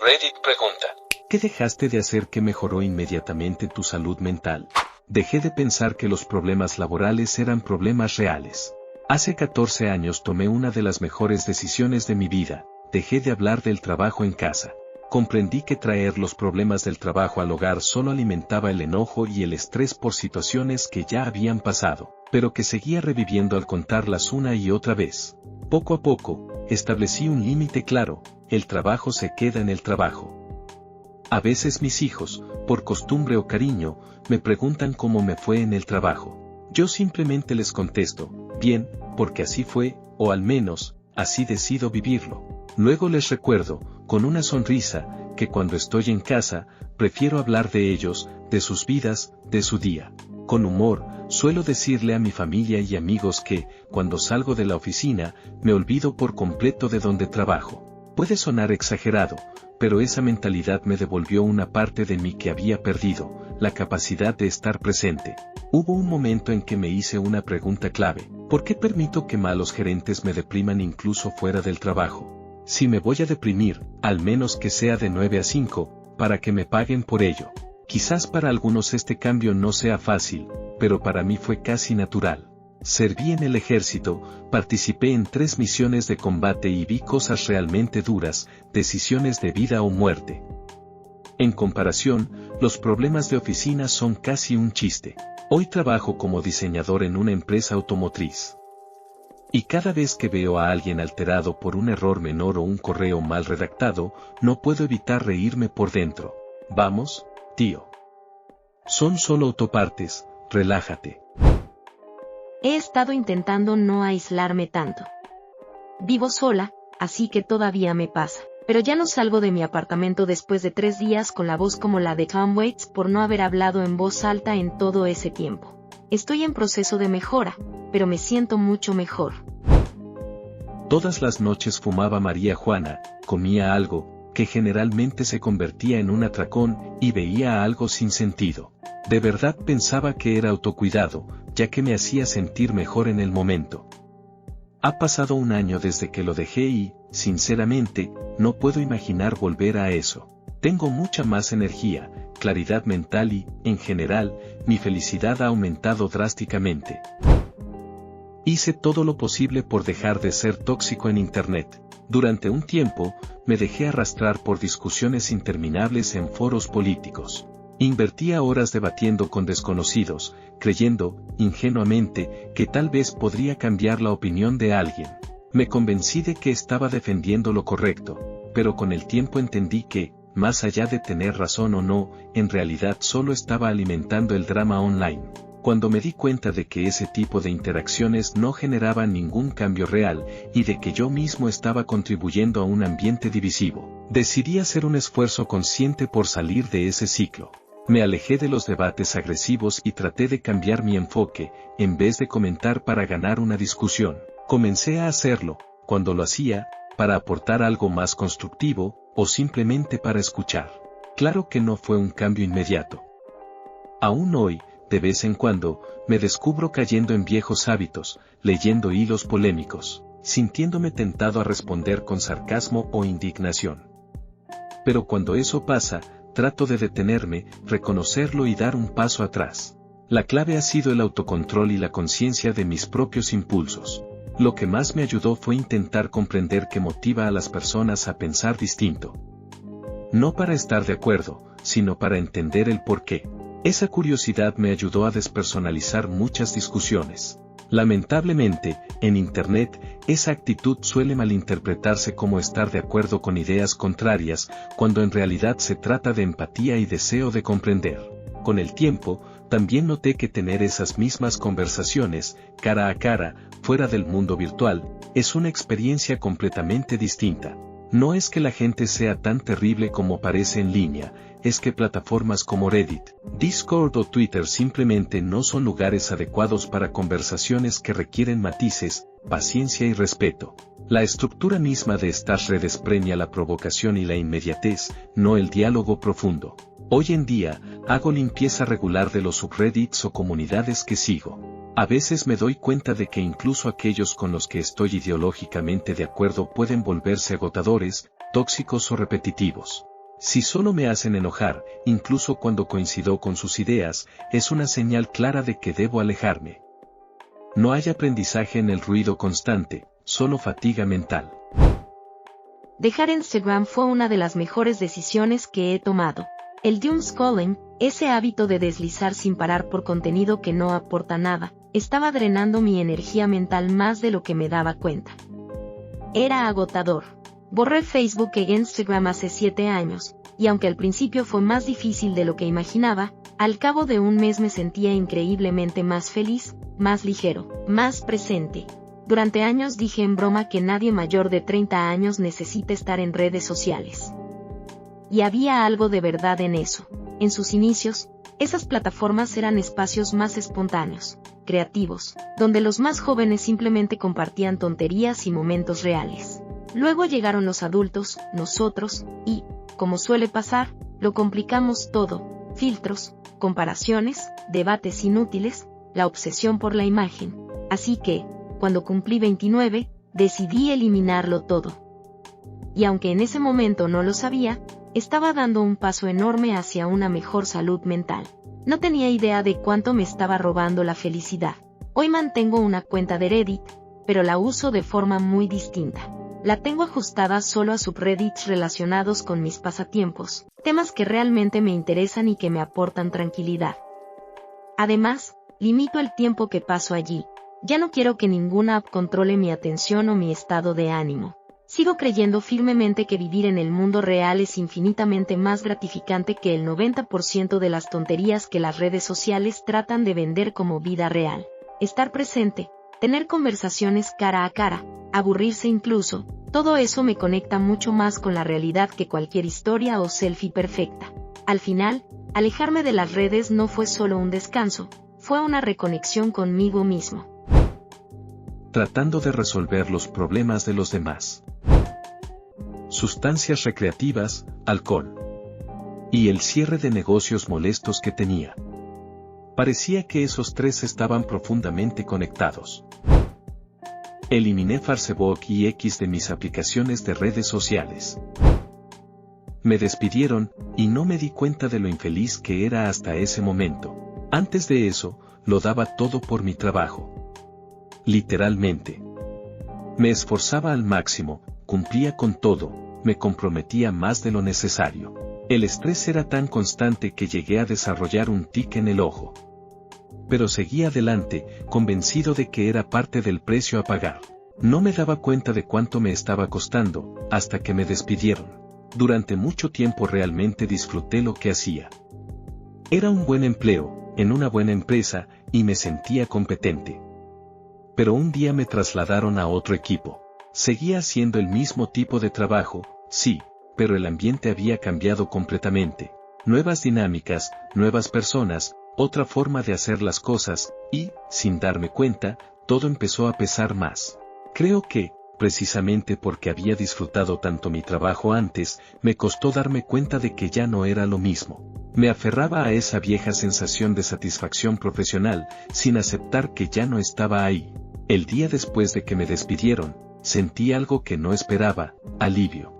Reddit pregunta: ¿qué dejaste de hacer que mejoró inmediatamente tu salud mental? Dejé de pensar que los problemas laborales eran problemas reales. Hace 14 años tomé una de las mejores decisiones de mi vida: dejé de hablar del trabajo en casa. Comprendí que traer los problemas del trabajo al hogar solo alimentaba el enojo y el estrés por situaciones que ya habían pasado, pero que seguía reviviendo al contarlas una y otra vez. Poco a poco, establecí un límite claro: el trabajo se queda en el trabajo. A veces mis hijos, por costumbre o cariño, me preguntan cómo me fue en el trabajo. Yo simplemente les contesto: bien, porque así fue, o al menos, así decido vivirlo. Luego les recuerdo, con una sonrisa, que cuando estoy en casa, prefiero hablar de ellos, de sus vidas, de su día. Con humor, suelo decirle a mi familia y amigos que, cuando salgo de la oficina, me olvido por completo de donde trabajo. Puede sonar exagerado, pero esa mentalidad me devolvió una parte de mí que había perdido: la capacidad de estar presente. Hubo un momento en que me hice una pregunta clave: ¿por qué permito que malos gerentes me depriman incluso fuera del trabajo? Si me voy a deprimir, al menos que sea de 9 a 5, para que me paguen por ello. Quizás para algunos este cambio no sea fácil, pero para mí fue casi natural. Serví en el ejército, participé en 3 misiones de combate y vi cosas realmente duras, decisiones de vida o muerte. En comparación, los problemas de oficina son casi un chiste. Hoy trabajo como diseñador en una empresa automotriz. Y cada vez que veo a alguien alterado por un error menor o un correo mal redactado, no puedo evitar reírme por dentro. Vamos, tío. Son solo autopartes, relájate. He estado intentando no aislarme tanto. Vivo sola, así que todavía me pasa. Pero ya no salgo de mi apartamento después de 3 días con la voz como la de Tom Waits por no haber hablado en voz alta en todo ese tiempo. Estoy en proceso de mejora, pero me siento mucho mejor. Todas las noches fumaba María Juana, comía algo, que generalmente se convertía en un atracón, y veía algo sin sentido. De verdad pensaba que era autocuidado, ya que me hacía sentir mejor en el momento. Ha pasado un año desde que lo dejé y, sinceramente, no puedo imaginar volver a eso. Tengo mucha más energía, claridad mental y, en general, mi felicidad ha aumentado drásticamente. Hice todo lo posible por dejar de ser tóxico en Internet. Durante un tiempo, me dejé arrastrar por discusiones interminables en foros políticos. Invertía horas debatiendo con desconocidos, creyendo, ingenuamente, que tal vez podría cambiar la opinión de alguien. Me convencí de que estaba defendiendo lo correcto, pero con el tiempo entendí que, más allá de tener razón o no, en realidad solo estaba alimentando el drama online. Cuando me di cuenta de que ese tipo de interacciones no generaban ningún cambio real, y de que yo mismo estaba contribuyendo a un ambiente divisivo, decidí hacer un esfuerzo consciente por salir de ese ciclo. Me alejé de los debates agresivos y traté de cambiar mi enfoque. En vez de comentar para ganar una discusión, comencé a hacerlo, cuando lo hacía, para aportar algo más constructivo, o simplemente para escuchar. Claro que no fue un cambio inmediato. Aún hoy, de vez en cuando, me descubro cayendo en viejos hábitos, leyendo hilos polémicos, sintiéndome tentado a responder con sarcasmo o indignación. Pero cuando eso pasa, trato de detenerme, reconocerlo y dar un paso atrás. La clave ha sido el autocontrol y la conciencia de mis propios impulsos. Lo que más me ayudó fue intentar comprender qué motiva a las personas a pensar distinto. No para estar de acuerdo, sino para entender el porqué. Esa curiosidad me ayudó a despersonalizar muchas discusiones. Lamentablemente, en Internet, esa actitud suele malinterpretarse como estar de acuerdo con ideas contrarias, cuando en realidad se trata de empatía y deseo de comprender. Con el tiempo, también noté que tener esas mismas conversaciones, cara a cara, fuera del mundo virtual, es una experiencia completamente distinta. No es que la gente sea tan terrible como parece en línea, es que plataformas como Reddit, Discord o Twitter simplemente no son lugares adecuados para conversaciones que requieren matices, paciencia y respeto. La estructura misma de estas redes premia la provocación y la inmediatez, no el diálogo profundo. Hoy en día, hago limpieza regular de los subreddits o comunidades que sigo. A veces me doy cuenta de que incluso aquellos con los que estoy ideológicamente de acuerdo pueden volverse agotadores, tóxicos o repetitivos. Si solo me hacen enojar, incluso cuando coincido con sus ideas, es una señal clara de que debo alejarme. No hay aprendizaje en el ruido constante, solo fatiga mental. Dejar Instagram fue una de las mejores decisiones que he tomado. El doomscrolling, ese hábito de deslizar sin parar por contenido que no aporta nada, estaba drenando mi energía mental más de lo que me daba cuenta. Era agotador. Borré Facebook e Instagram hace 7 años, y aunque al principio fue más difícil de lo que imaginaba, al cabo de un mes me sentía increíblemente más feliz, más ligero, más presente. Durante años dije en broma que nadie mayor de 30 años necesita estar en redes sociales. Y había algo de verdad en eso. En sus inicios, esas plataformas eran espacios más espontáneos, creativos, donde los más jóvenes simplemente compartían tonterías y momentos reales. Luego llegaron los adultos, nosotros, y, como suele pasar, lo complicamos todo: filtros, comparaciones, debates inútiles, la obsesión por la imagen. Así que, cuando cumplí 29, decidí eliminarlo todo. Y aunque en ese momento no lo sabía, estaba dando un paso enorme hacia una mejor salud mental. No tenía idea de cuánto me estaba robando la felicidad. Hoy mantengo una cuenta de Reddit, pero la uso de forma muy distinta. La tengo ajustada solo a subreddits relacionados con mis pasatiempos, temas que realmente me interesan y que me aportan tranquilidad. Además, limito el tiempo que paso allí. Ya no quiero que ninguna app controle mi atención o mi estado de ánimo. Sigo creyendo firmemente que vivir en el mundo real es infinitamente más gratificante que el 90% de las tonterías que las redes sociales tratan de vender como vida real. Estar presente, tener conversaciones cara a cara, aburrirse incluso, todo eso me conecta mucho más con la realidad que cualquier historia o selfie perfecta. Al final, alejarme de las redes no fue solo un descanso, fue una reconexión conmigo mismo. Tratando de resolver los problemas de los demás. Sustancias recreativas, alcohol. Y el cierre de negocios molestos que tenía. Parecía que esos tres estaban profundamente conectados. Eliminé Facebook y X de mis aplicaciones de redes sociales. Me despidieron, y no me di cuenta de lo infeliz que era hasta ese momento. Antes de eso, lo daba todo por mi trabajo. Literalmente. Me esforzaba al máximo, cumplía con todo, me comprometía más de lo necesario. El estrés era tan constante que llegué a desarrollar un tic en el ojo. Pero seguí adelante, convencido de que era parte del precio a pagar. No me daba cuenta de cuánto me estaba costando, hasta que me despidieron. Durante mucho tiempo realmente disfruté lo que hacía. Era un buen empleo, en una buena empresa, y me sentía competente. Pero un día me trasladaron a otro equipo. Seguía haciendo el mismo tipo de trabajo, sí, pero el ambiente había cambiado completamente. Nuevas dinámicas, nuevas personas, otra forma de hacer las cosas, y, sin darme cuenta, todo empezó a pesar más. Creo que, precisamente porque había disfrutado tanto mi trabajo antes, me costó darme cuenta de que ya no era lo mismo. Me aferraba a esa vieja sensación de satisfacción profesional, sin aceptar que ya no estaba ahí. El día después de que me despidieron, sentí algo que no esperaba: alivio.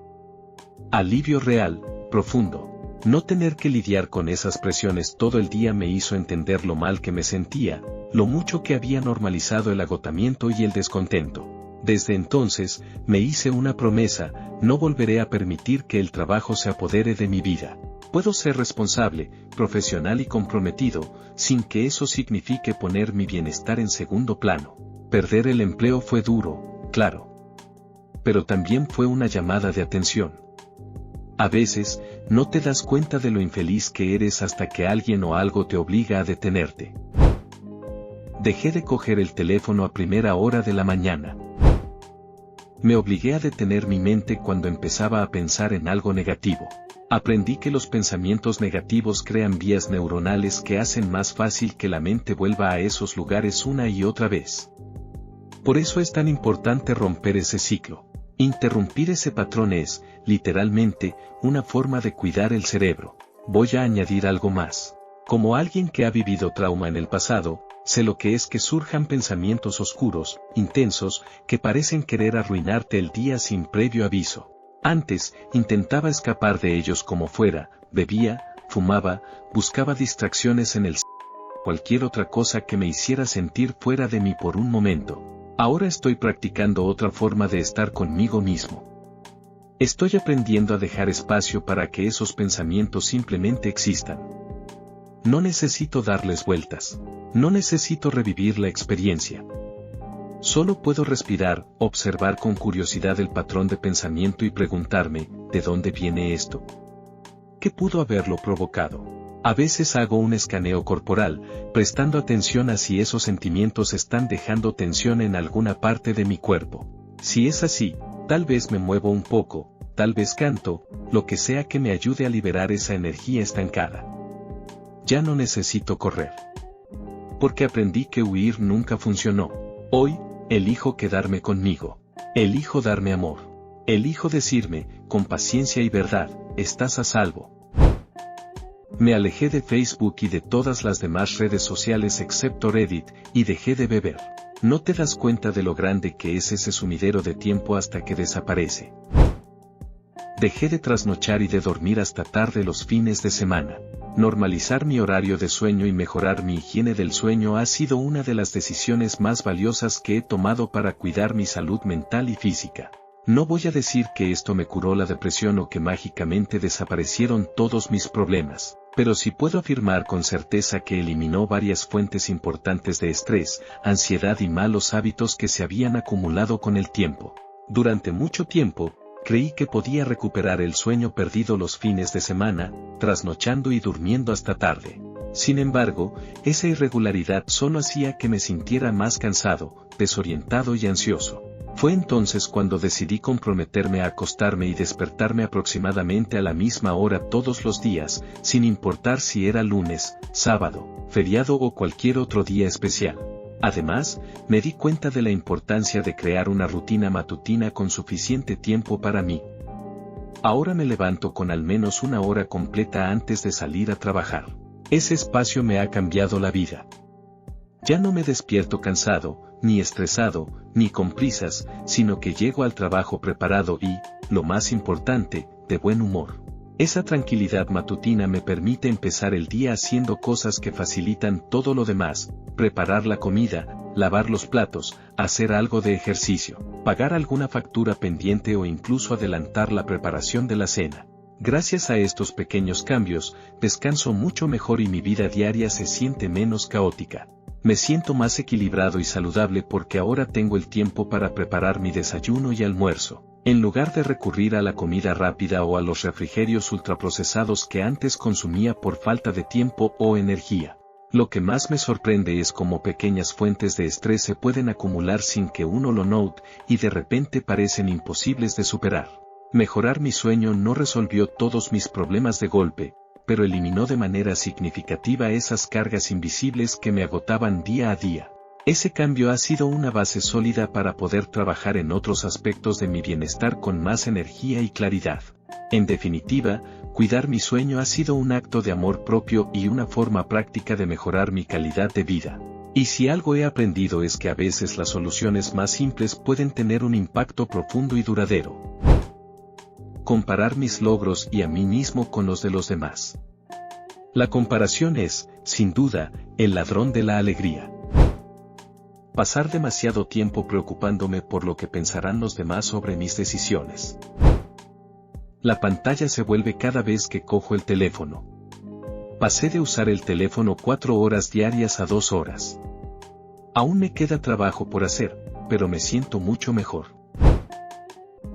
Alivio real, profundo. No tener que lidiar con esas presiones todo el día me hizo entender lo mal que me sentía, lo mucho que había normalizado el agotamiento y el descontento. Desde entonces, me hice una promesa: no volveré a permitir que el trabajo se apodere de mi vida. Puedo ser responsable, profesional y comprometido, sin que eso signifique poner mi bienestar en segundo plano. Perder el empleo fue duro, claro. Pero también fue una llamada de atención. A veces, no te das cuenta de lo infeliz que eres hasta que alguien o algo te obliga a detenerte. Dejé de coger el teléfono a primera hora de la mañana. Me obligué a detener mi mente cuando empezaba a pensar en algo negativo. Aprendí que los pensamientos negativos crean vías neuronales que hacen más fácil que la mente vuelva a esos lugares una y otra vez. Por eso es tan importante romper ese ciclo. Interrumpir ese patrón es, literalmente, una forma de cuidar el cerebro. Voy a añadir algo más. Como alguien que ha vivido trauma en el pasado, sé lo que es que surjan pensamientos oscuros, intensos, que parecen querer arruinarte el día sin previo aviso. Antes, intentaba escapar de ellos como fuera, bebía, fumaba, buscaba distracciones en el cualquier otra cosa que me hiciera sentir fuera de mí por un momento. Ahora estoy practicando otra forma de estar conmigo mismo. Estoy aprendiendo a dejar espacio para que esos pensamientos simplemente existan. No necesito darles vueltas. No necesito revivir la experiencia. Solo puedo respirar, observar con curiosidad el patrón de pensamiento y preguntarme, ¿de dónde viene esto? ¿Qué pudo haberlo provocado? A veces hago un escaneo corporal, prestando atención a si esos sentimientos están dejando tensión en alguna parte de mi cuerpo. Si es así, tal vez me muevo un poco, tal vez canto, lo que sea que me ayude a liberar esa energía estancada. Ya no necesito correr. Porque aprendí que huir nunca funcionó. Hoy, elijo quedarme conmigo. Elijo darme amor. Elijo decirme, con paciencia y verdad, estás a salvo. Me alejé de Facebook y de todas las demás redes sociales excepto Reddit, y dejé de beber. No te das cuenta de lo grande que es ese sumidero de tiempo hasta que desaparece. Dejé de trasnochar y de dormir hasta tarde los fines de semana. Normalizar mi horario de sueño y mejorar mi higiene del sueño ha sido una de las decisiones más valiosas que he tomado para cuidar mi salud mental y física. No voy a decir que esto me curó la depresión o que mágicamente desaparecieron todos mis problemas, pero sí puedo afirmar con certeza que eliminó varias fuentes importantes de estrés, ansiedad y malos hábitos que se habían acumulado con el tiempo. Durante mucho tiempo, creí que podía recuperar el sueño perdido los fines de semana, trasnochando y durmiendo hasta tarde. Sin embargo, esa irregularidad solo hacía que me sintiera más cansado, desorientado y ansioso. Fue entonces cuando decidí comprometerme a acostarme y despertarme aproximadamente a la misma hora todos los días, sin importar si era lunes, sábado, feriado o cualquier otro día especial. Además, me di cuenta de la importancia de crear una rutina matutina con suficiente tiempo para mí. Ahora me levanto con al menos una hora completa antes de salir a trabajar. Ese espacio me ha cambiado la vida. Ya no me despierto cansado, ni estresado, ni con prisas, sino que llego al trabajo preparado y, lo más importante, de buen humor. Esa tranquilidad matutina me permite empezar el día haciendo cosas que facilitan todo lo demás, preparar la comida, lavar los platos, hacer algo de ejercicio, pagar alguna factura pendiente o incluso adelantar la preparación de la cena. Gracias a estos pequeños cambios, descanso mucho mejor y mi vida diaria se siente menos caótica. Me siento más equilibrado y saludable porque ahora tengo el tiempo para preparar mi desayuno y almuerzo, en lugar de recurrir a la comida rápida o a los refrigerios ultraprocesados que antes consumía por falta de tiempo o energía. Lo que más me sorprende es cómo pequeñas fuentes de estrés se pueden acumular sin que uno lo note y de repente parecen imposibles de superar. Mejorar mi sueño no resolvió todos mis problemas de golpe, pero eliminó de manera significativa esas cargas invisibles que me agotaban día a día. Ese cambio ha sido una base sólida para poder trabajar en otros aspectos de mi bienestar con más energía y claridad. En definitiva, cuidar mi sueño ha sido un acto de amor propio y una forma práctica de mejorar mi calidad de vida. Y si algo he aprendido es que a veces las soluciones más simples pueden tener un impacto profundo y duradero. Comparar mis logros y a mí mismo con los de los demás. La comparación es, sin duda, el ladrón de la alegría. Pasar demasiado tiempo preocupándome por lo que pensarán los demás sobre mis decisiones. La pantalla se vuelve cada vez que cojo el teléfono. Pasé de usar el teléfono 4 horas diarias a 2 horas. Aún me queda trabajo por hacer, pero me siento mucho mejor.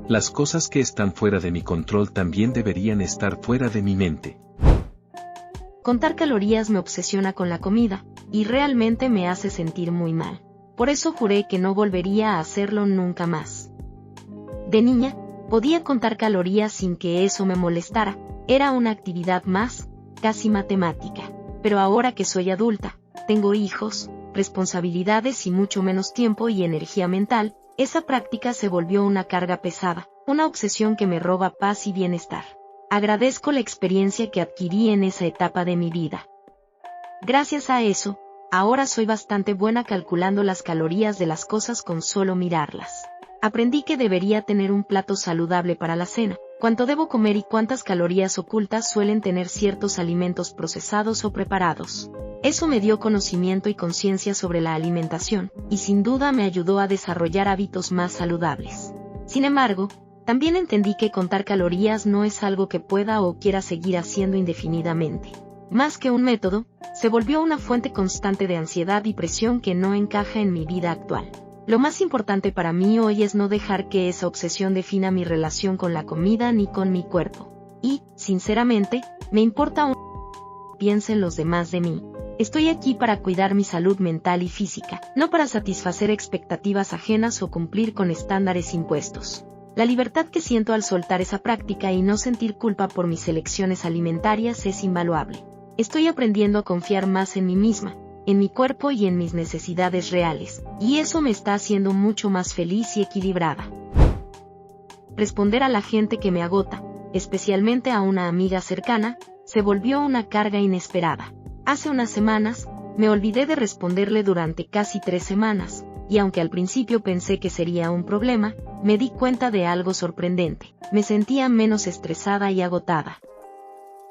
Las cosas que están fuera de mi control también deberían estar fuera de mi mente. Contar calorías me obsesiona con la comida, y realmente me hace sentir muy mal. Por eso juré que no volvería a hacerlo nunca más. De niña, podía contar calorías sin que eso me molestara, era una actividad más, casi matemática. Pero ahora que soy adulta, tengo hijos, responsabilidades y mucho menos tiempo y energía mental, esa práctica se volvió una carga pesada, una obsesión que me roba paz y bienestar. Agradezco la experiencia que adquirí en esa etapa de mi vida. Gracias a eso, ahora soy bastante buena calculando las calorías de las cosas con solo mirarlas. Aprendí que debería tener un plato saludable para la cena, cuánto debo comer y cuántas calorías ocultas suelen tener ciertos alimentos procesados o preparados. Eso me dio conocimiento y conciencia sobre la alimentación, y sin duda me ayudó a desarrollar hábitos más saludables. Sin embargo, también entendí que contar calorías no es algo que pueda o quiera seguir haciendo indefinidamente. Más que un método, se volvió una fuente constante de ansiedad y presión que no encaja en mi vida actual. Lo más importante para mí hoy es no dejar que esa obsesión defina mi relación con la comida ni con mi cuerpo. Y, sinceramente, me importa un piensen los demás de mí. Estoy aquí para cuidar mi salud mental y física, no para satisfacer expectativas ajenas o cumplir con estándares impuestos. La libertad que siento al soltar esa práctica y no sentir culpa por mis elecciones alimentarias es invaluable. Estoy aprendiendo a confiar más en mí misma, en mi cuerpo y en mis necesidades reales, y eso me está haciendo mucho más feliz y equilibrada. Responder a la gente que me agota, especialmente a una amiga cercana, se volvió una carga inesperada. Hace unas semanas, me olvidé de responderle durante casi 3 semanas, y aunque al principio pensé que sería un problema, me di cuenta de algo sorprendente. Me sentía menos estresada y agotada.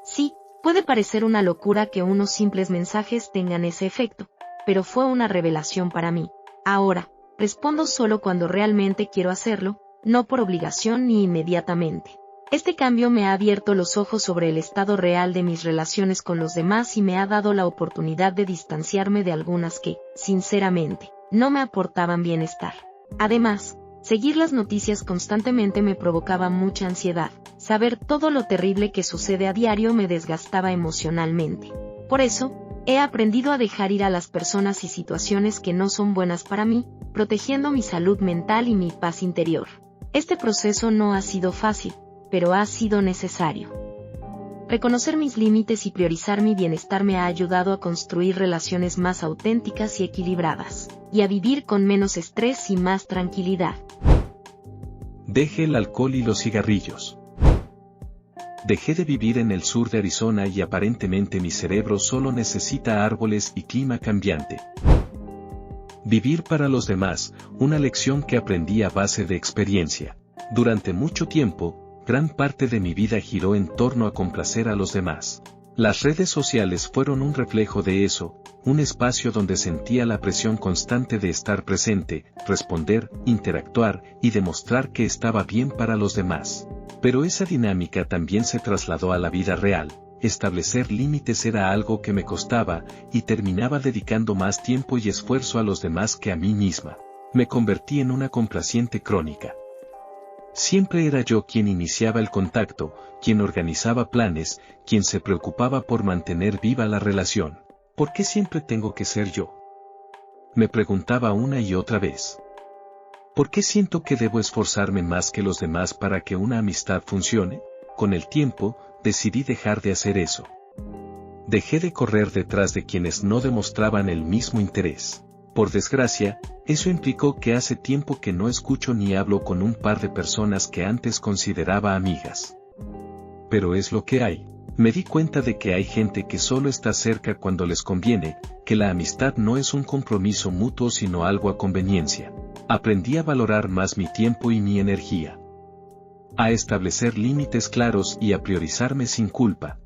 Sí, puede parecer una locura que unos simples mensajes tengan ese efecto, pero fue una revelación para mí. Ahora, respondo solo cuando realmente quiero hacerlo, no por obligación ni inmediatamente. Este cambio me ha abierto los ojos sobre el estado real de mis relaciones con los demás y me ha dado la oportunidad de distanciarme de algunas que, sinceramente, no me aportaban bienestar. Además, seguir las noticias constantemente me provocaba mucha ansiedad. Saber todo lo terrible que sucede a diario me desgastaba emocionalmente. Por eso, he aprendido a dejar ir a las personas y situaciones que no son buenas para mí, protegiendo mi salud mental y mi paz interior. Este proceso no ha sido fácil, pero ha sido necesario. Reconocer mis límites y priorizar mi bienestar me ha ayudado a construir relaciones más auténticas y equilibradas, y a vivir con menos estrés y más tranquilidad. Deje el alcohol y los cigarrillos. Dejé de vivir en el sur de Arizona y aparentemente mi cerebro solo necesita árboles y clima cambiante. Vivir para los demás, una lección que aprendí a base de experiencia. Durante mucho tiempo, gran parte de mi vida giró en torno a complacer a los demás. Las redes sociales fueron un reflejo de eso, un espacio donde sentía la presión constante de estar presente, responder, interactuar y demostrar que estaba bien para los demás. Pero esa dinámica también se trasladó a la vida real. Establecer límites era algo que me costaba, y terminaba dedicando más tiempo y esfuerzo a los demás que a mí misma. Me convertí en una complaciente crónica. Siempre era yo quien iniciaba el contacto, quien organizaba planes, quien se preocupaba por mantener viva la relación. ¿Por qué siempre tengo que ser yo? Me preguntaba una y otra vez. ¿Por qué siento que debo esforzarme más que los demás para que una amistad funcione? Con el tiempo, decidí dejar de hacer eso. Dejé de correr detrás de quienes no demostraban el mismo interés. Por desgracia, eso implicó que hace tiempo que no escucho ni hablo con un par de personas que antes consideraba amigas. Pero es lo que hay. Me di cuenta de que hay gente que solo está cerca cuando les conviene, que la amistad no es un compromiso mutuo sino algo a conveniencia. Aprendí a valorar más mi tiempo y mi energía. A establecer límites claros y a priorizarme sin culpa.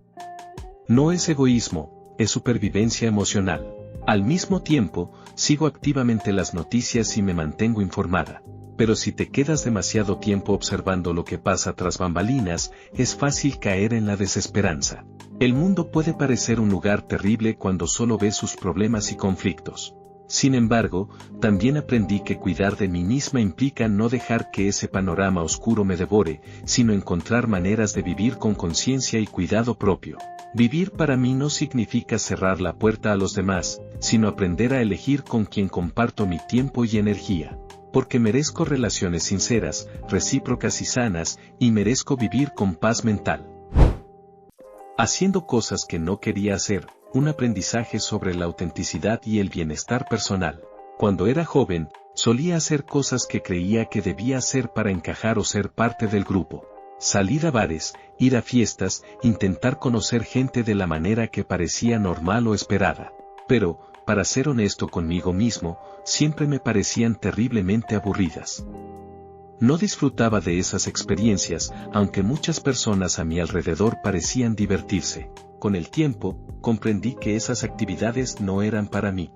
No es egoísmo, es supervivencia emocional. Al mismo tiempo, sigo activamente las noticias y me mantengo informada. Pero si te quedas demasiado tiempo observando lo que pasa tras bambalinas, es fácil caer en la desesperanza. El mundo puede parecer un lugar terrible cuando solo ves sus problemas y conflictos. Sin embargo, también aprendí que cuidar de mí misma implica no dejar que ese panorama oscuro me devore, sino encontrar maneras de vivir con conciencia y cuidado propio. Vivir para mí no significa cerrar la puerta a los demás, sino aprender a elegir con quién comparto mi tiempo y energía. Porque merezco relaciones sinceras, recíprocas y sanas, y merezco vivir con paz mental. Haciendo cosas que no quería hacer, un aprendizaje sobre la autenticidad y el bienestar personal. Cuando era joven, solía hacer cosas que creía que debía hacer para encajar o ser parte del grupo. Salir a bares, ir a fiestas, intentar conocer gente de la manera que parecía normal o esperada. Pero, para ser honesto conmigo mismo, siempre me parecían terriblemente aburridas. No disfrutaba de esas experiencias, aunque muchas personas a mi alrededor parecían divertirse. Con el tiempo, comprendí que esas actividades no eran para mí.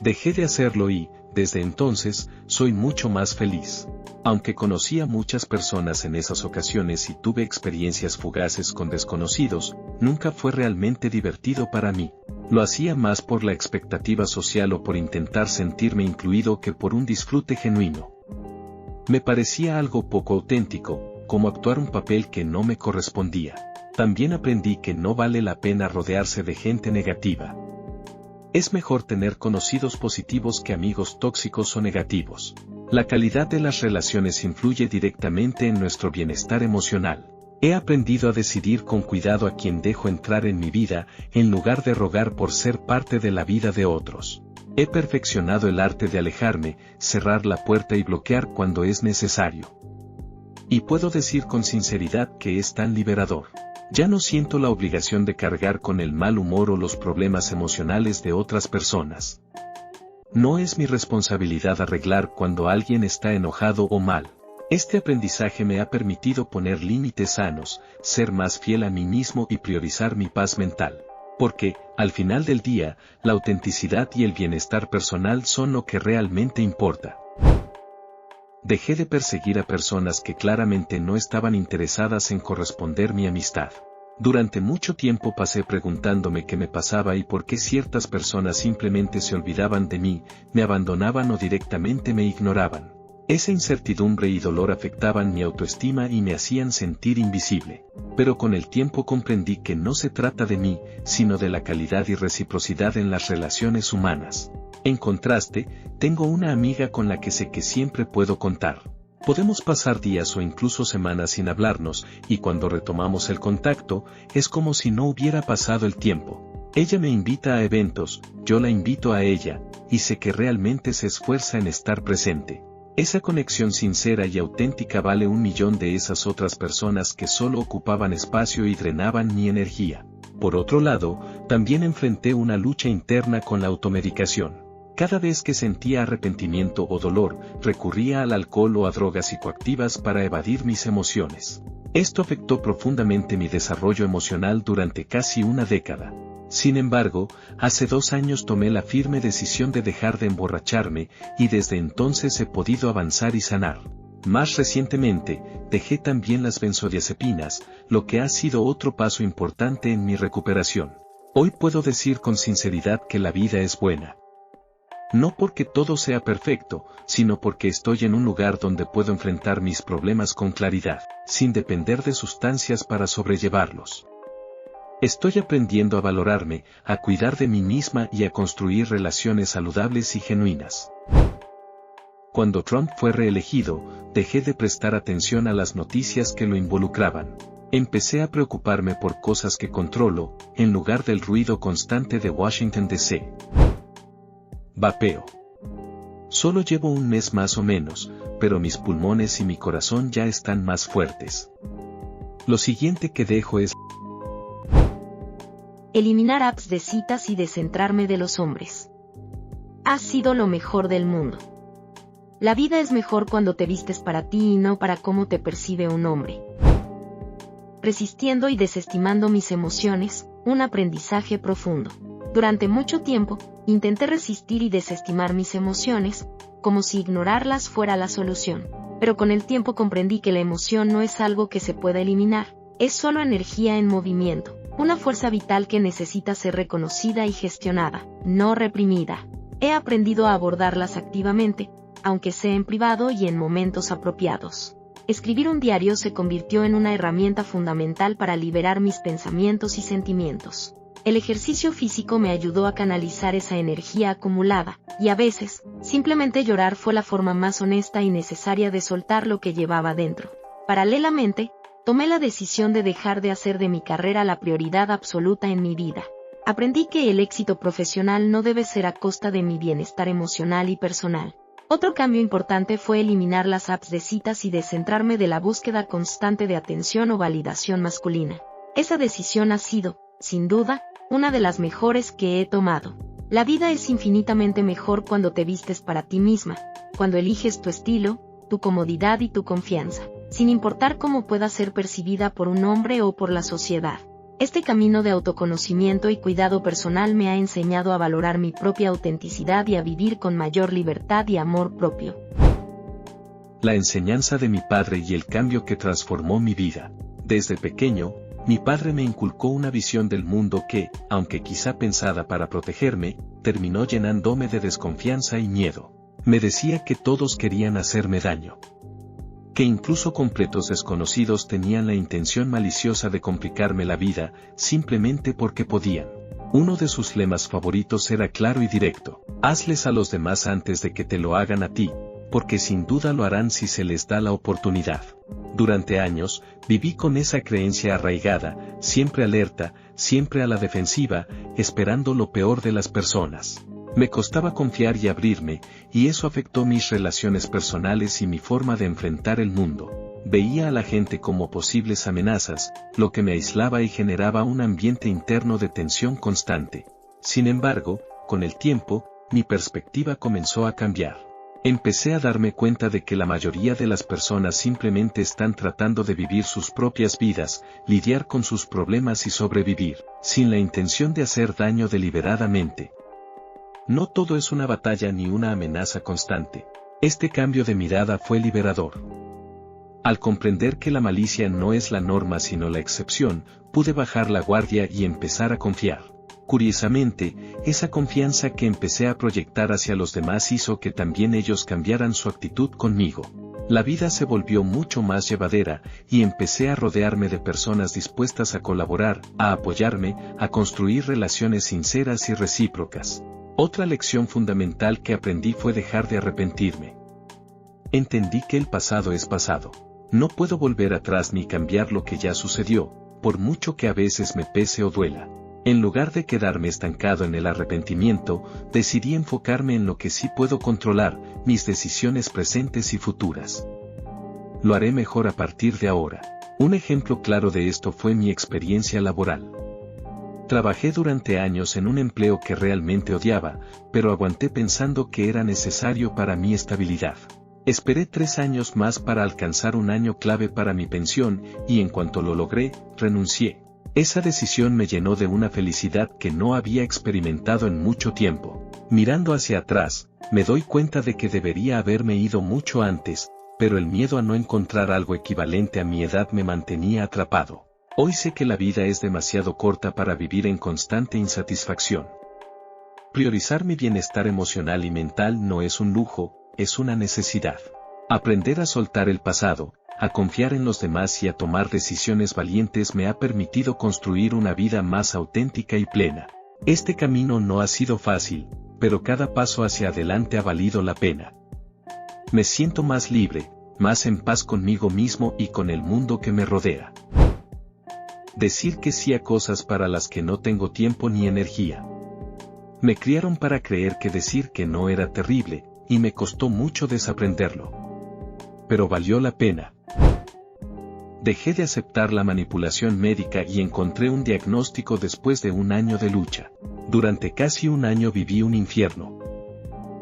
Dejé de hacerlo y, desde entonces, soy mucho más feliz. Aunque conocí a muchas personas en esas ocasiones y tuve experiencias fugaces con desconocidos, nunca fue realmente divertido para mí. Lo hacía más por la expectativa social o por intentar sentirme incluido que por un disfrute genuino. Me parecía algo poco auténtico, como actuar un papel que no me correspondía. También aprendí que no vale la pena rodearse de gente negativa. Es mejor tener conocidos positivos que amigos tóxicos o negativos. La calidad de las relaciones influye directamente en nuestro bienestar emocional. He aprendido a decidir con cuidado a quien dejo entrar en mi vida, en lugar de rogar por ser parte de la vida de otros. He perfeccionado el arte de alejarme, cerrar la puerta y bloquear cuando es necesario. Y puedo decir con sinceridad que es tan liberador. Ya no siento la obligación de cargar con el mal humor o los problemas emocionales de otras personas. No es mi responsabilidad arreglar cuando alguien está enojado o mal. Este aprendizaje me ha permitido poner límites sanos, ser más fiel a mí mismo y priorizar mi paz mental. Porque, al final del día, la autenticidad y el bienestar personal son lo que realmente importa. Dejé de perseguir a personas que claramente no estaban interesadas en corresponder mi amistad. Durante mucho tiempo pasé preguntándome qué me pasaba y por qué ciertas personas simplemente se olvidaban de mí, me abandonaban o directamente me ignoraban. Esa incertidumbre y dolor afectaban mi autoestima y me hacían sentir invisible. Pero con el tiempo comprendí que no se trata de mí, sino de la calidad y reciprocidad en las relaciones humanas. En contraste, tengo una amiga con la que sé que siempre puedo contar. Podemos pasar días o incluso semanas sin hablarnos, y cuando retomamos el contacto, es como si no hubiera pasado el tiempo. Ella me invita a eventos, yo la invito a ella, y sé que realmente se esfuerza en estar presente. Esa conexión sincera y auténtica vale 1.000.000 de esas otras personas que solo ocupaban espacio y drenaban mi energía. Por otro lado, también enfrenté una lucha interna con la automedicación. Cada vez que sentía arrepentimiento o dolor, recurría al alcohol o a drogas psicoactivas para evadir mis emociones. Esto afectó profundamente mi desarrollo emocional durante casi una década. Sin embargo, hace 2 años tomé la firme decisión de dejar de emborracharme, y desde entonces he podido avanzar y sanar. Más recientemente, dejé también las benzodiazepinas, lo que ha sido otro paso importante en mi recuperación. Hoy puedo decir con sinceridad que la vida es buena. No porque todo sea perfecto, sino porque estoy en un lugar donde puedo enfrentar mis problemas con claridad, sin depender de sustancias para sobrellevarlos. Estoy aprendiendo a valorarme, a cuidar de mí misma y a construir relaciones saludables y genuinas. Cuando Trump fue reelegido, dejé de prestar atención a las noticias que lo involucraban. Empecé a preocuparme por cosas que controlo, en lugar del ruido constante de Washington D.C. Vapeo. Solo llevo 1 mes más o menos, pero mis pulmones y mi corazón ya están más fuertes. Lo siguiente que dejo es eliminar apps de citas y descentrarme de los hombres. Ha sido lo mejor del mundo. La vida es mejor cuando te vistes para ti y no para cómo te percibe un hombre. Resistiendo y desestimando mis emociones, un aprendizaje profundo. Durante mucho tiempo, intenté resistir y desestimar mis emociones, como si ignorarlas fuera la solución. Pero con el tiempo comprendí que la emoción no es algo que se pueda eliminar, es solo energía en movimiento. Una fuerza vital que necesita ser reconocida y gestionada, no reprimida. He aprendido a abordarlas activamente, aunque sea en privado y en momentos apropiados. Escribir un diario se convirtió en una herramienta fundamental para liberar mis pensamientos y sentimientos. El ejercicio físico me ayudó a canalizar esa energía acumulada, y a veces, simplemente llorar fue la forma más honesta y necesaria de soltar lo que llevaba dentro. Paralelamente, tomé la decisión de dejar de hacer de mi carrera la prioridad absoluta en mi vida. Aprendí que el éxito profesional no debe ser a costa de mi bienestar emocional y personal. Otro cambio importante fue eliminar las apps de citas y descentrarme de la búsqueda constante de atención o validación masculina. Esa decisión ha sido, sin duda, una de las mejores que he tomado. La vida es infinitamente mejor cuando te vistes para ti misma, cuando eliges tu estilo, tu comodidad y tu confianza, sin importar cómo pueda ser percibida por un hombre o por la sociedad. Este camino de autoconocimiento y cuidado personal me ha enseñado a valorar mi propia autenticidad y a vivir con mayor libertad y amor propio. La enseñanza de mi padre y el cambio que transformó mi vida. Desde pequeño, mi padre me inculcó una visión del mundo que, aunque quizá pensada para protegerme, terminó llenándome de desconfianza y miedo. Me decía que todos querían hacerme daño, que incluso completos desconocidos tenían la intención maliciosa de complicarme la vida, simplemente porque podían. Uno de sus lemas favoritos era claro y directo: hazles a los demás antes de que te lo hagan a ti, porque sin duda lo harán si se les da la oportunidad. Durante años, viví con esa creencia arraigada, siempre alerta, siempre a la defensiva, esperando lo peor de las personas. Me costaba confiar y abrirme, y eso afectó mis relaciones personales y mi forma de enfrentar el mundo. Veía a la gente como posibles amenazas, lo que me aislaba y generaba un ambiente interno de tensión constante. Sin embargo, con el tiempo, mi perspectiva comenzó a cambiar. Empecé a darme cuenta de que la mayoría de las personas simplemente están tratando de vivir sus propias vidas, lidiar con sus problemas y sobrevivir, sin la intención de hacer daño deliberadamente. No todo es una batalla ni una amenaza constante. Este cambio de mirada fue liberador. Al comprender que la malicia no es la norma sino la excepción, pude bajar la guardia y empezar a confiar. Curiosamente, esa confianza que empecé a proyectar hacia los demás hizo que también ellos cambiaran su actitud conmigo. La vida se volvió mucho más llevadera, y empecé a rodearme de personas dispuestas a colaborar, a apoyarme, a construir relaciones sinceras y recíprocas. Otra lección fundamental que aprendí fue dejar de arrepentirme. Entendí que el pasado es pasado. No puedo volver atrás ni cambiar lo que ya sucedió, por mucho que a veces me pese o duela. En lugar de quedarme estancado en el arrepentimiento, decidí enfocarme en lo que sí puedo controlar, mis decisiones presentes y futuras. Lo haré mejor a partir de ahora. Un ejemplo claro de esto fue mi experiencia laboral. Trabajé durante años en un empleo que realmente odiaba, pero aguanté pensando que era necesario para mi estabilidad. Esperé 3 años más para alcanzar un año clave para mi pensión, y en cuanto lo logré, renuncié. Esa decisión me llenó de una felicidad que no había experimentado en mucho tiempo. Mirando hacia atrás, me doy cuenta de que debería haberme ido mucho antes, pero el miedo a no encontrar algo equivalente a mi edad me mantenía atrapado. Hoy sé que la vida es demasiado corta para vivir en constante insatisfacción. Priorizar mi bienestar emocional y mental no es un lujo, es una necesidad. Aprender a soltar el pasado, a confiar en los demás y a tomar decisiones valientes me ha permitido construir una vida más auténtica y plena. Este camino no ha sido fácil, pero cada paso hacia adelante ha valido la pena. Me siento más libre, más en paz conmigo mismo y con el mundo que me rodea. Decir que sí a cosas para las que no tengo tiempo ni energía. Me criaron para creer que decir que no era terrible, y me costó mucho desaprenderlo. Pero valió la pena. Dejé de aceptar la manipulación médica y encontré un diagnóstico después de un año de lucha. Durante casi un año viví un infierno.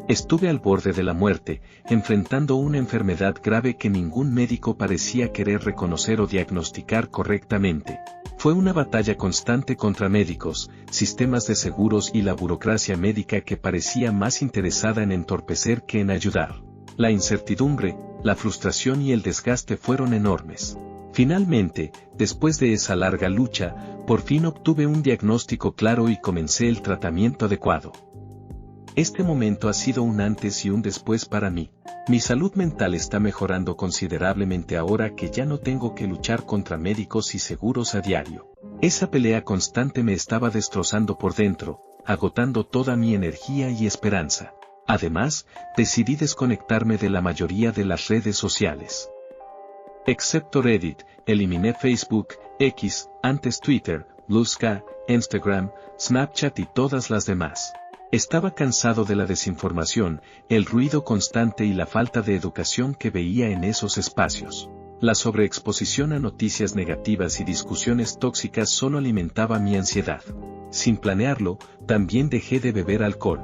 Estuve al borde de la muerte, enfrentando una enfermedad grave que ningún médico parecía querer reconocer o diagnosticar correctamente. Fue una batalla constante contra médicos, sistemas de seguros y la burocracia médica que parecía más interesada en entorpecer que en ayudar. La incertidumbre, la frustración y el desgaste fueron enormes. Finalmente, después de esa larga lucha, por fin obtuve un diagnóstico claro y comencé el tratamiento adecuado. Este momento ha sido un antes y un después para mí. Mi salud mental está mejorando considerablemente ahora que ya no tengo que luchar contra médicos y seguros a diario. Esa pelea constante me estaba destrozando por dentro, agotando toda mi energía y esperanza. Además, decidí desconectarme de la mayoría de las redes sociales. Excepto Reddit, eliminé Facebook, X, antes Twitter, Blue Sky, Instagram, Snapchat y todas las demás. Estaba cansado de la desinformación, el ruido constante y la falta de educación que veía en esos espacios. La sobreexposición a noticias negativas y discusiones tóxicas solo alimentaba mi ansiedad. Sin planearlo, también dejé de beber alcohol.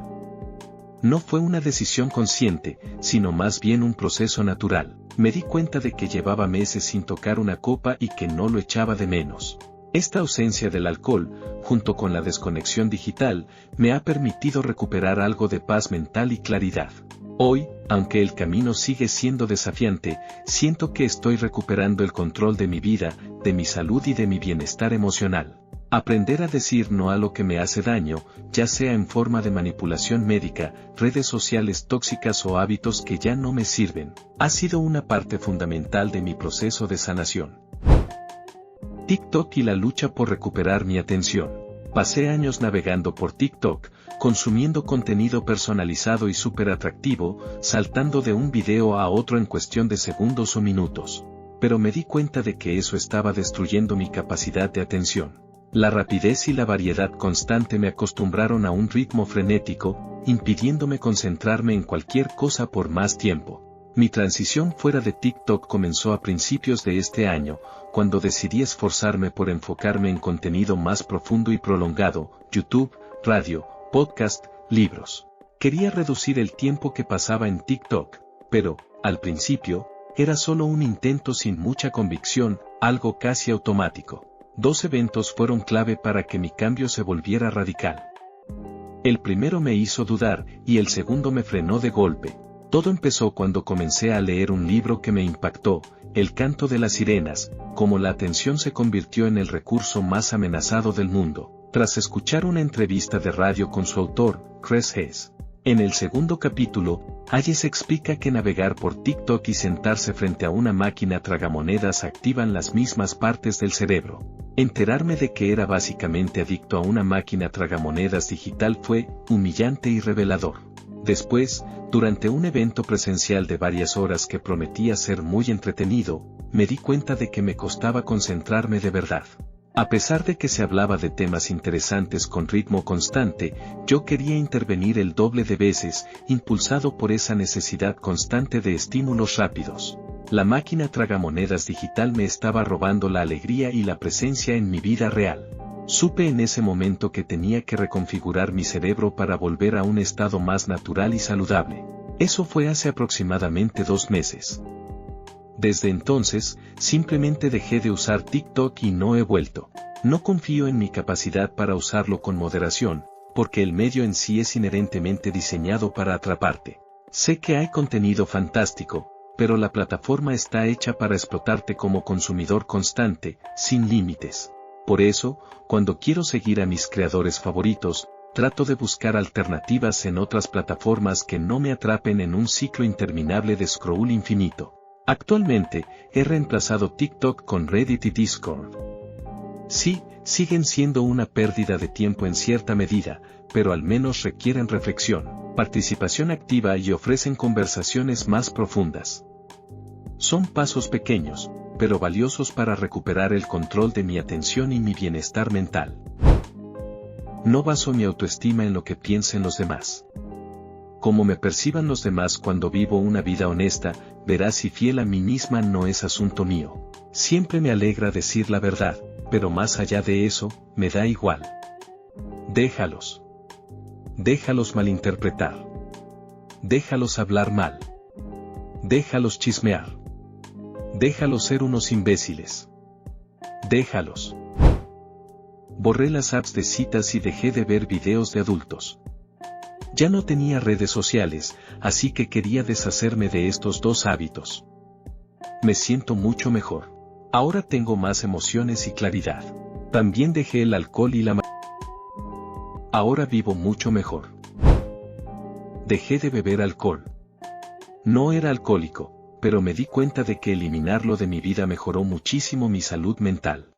No fue una decisión consciente, sino más bien un proceso natural. Me di cuenta de que llevaba meses sin tocar una copa y que no lo echaba de menos. Esta ausencia del alcohol, junto con la desconexión digital, me ha permitido recuperar algo de paz mental y claridad. Hoy, aunque el camino sigue siendo desafiante, siento que estoy recuperando el control de mi vida, de mi salud y de mi bienestar emocional. Aprender a decir no a lo que me hace daño, ya sea en forma de manipulación médica, redes sociales tóxicas o hábitos que ya no me sirven, ha sido una parte fundamental de mi proceso de sanación. TikTok y la lucha por recuperar mi atención. Pasé años navegando por TikTok, consumiendo contenido personalizado y súper atractivo, saltando de un video a otro en cuestión de segundos o minutos. Pero me di cuenta de que eso estaba destruyendo mi capacidad de atención. La rapidez y la variedad constante me acostumbraron a un ritmo frenético, impidiéndome concentrarme en cualquier cosa por más tiempo. Mi transición fuera de TikTok comenzó a principios de este año, cuando decidí esforzarme por enfocarme en contenido más profundo y prolongado, YouTube, radio, podcast, libros. Quería reducir el tiempo que pasaba en TikTok, pero, al principio, era solo un intento sin mucha convicción, algo casi automático. 2 eventos fueron clave para que mi cambio se volviera radical. El primero me hizo dudar, y el segundo me frenó de golpe. Todo empezó cuando comencé a leer un libro que me impactó, El canto de las sirenas, cómo la atención se convirtió en el recurso más amenazado del mundo, tras escuchar una entrevista de radio con su autor, Chris Hayes. En el segundo capítulo, Hayes explica que navegar por TikTok y sentarse frente a una máquina tragamonedas activan las mismas partes del cerebro. Enterarme de que era básicamente adicto a una máquina tragamonedas digital fue humillante y revelador. Después, durante un evento presencial de varias horas que prometía ser muy entretenido, me di cuenta de que me costaba concentrarme de verdad. A pesar de que se hablaba de temas interesantes con ritmo constante, yo quería intervenir el doble de veces, impulsado por esa necesidad constante de estímulos rápidos. La máquina tragamonedas digital me estaba robando la alegría y la presencia en mi vida real. Supe en ese momento que tenía que reconfigurar mi cerebro para volver a un estado más natural y saludable. Eso fue hace aproximadamente 2 meses. Desde entonces, simplemente dejé de usar TikTok y no he vuelto. No confío en mi capacidad para usarlo con moderación, porque el medio en sí es inherentemente diseñado para atraparte. Sé que hay contenido fantástico, pero la plataforma está hecha para explotarte como consumidor constante, sin límites. Por eso, cuando quiero seguir a mis creadores favoritos, trato de buscar alternativas en otras plataformas que no me atrapen en un ciclo interminable de scroll infinito. Actualmente, he reemplazado TikTok con Reddit y Discord. Sí, siguen siendo una pérdida de tiempo en cierta medida, pero al menos requieren reflexión, participación activa y ofrecen conversaciones más profundas. Son pasos pequeños, pero valiosos para recuperar el control de mi atención y mi bienestar mental. No baso mi autoestima en lo que piensen los demás. Como me perciban los demás cuando vivo una vida honesta, veraz y fiel a mí misma no es asunto mío. Siempre me alegra decir la verdad, pero más allá de eso, me da igual. Déjalos. Déjalos malinterpretar. Déjalos hablar mal. Déjalos chismear. Déjalos ser unos imbéciles. Déjalos. Borré las apps de citas y dejé de ver videos de adultos. Ya no tenía redes sociales, así que quería deshacerme de estos 2 hábitos. Me siento mucho mejor. Ahora tengo más emociones y claridad. También dejé el alcohol y la Ahora vivo mucho mejor. Dejé de beber alcohol. No era alcohólico, pero me di cuenta de que eliminarlo de mi vida mejoró muchísimo mi salud mental.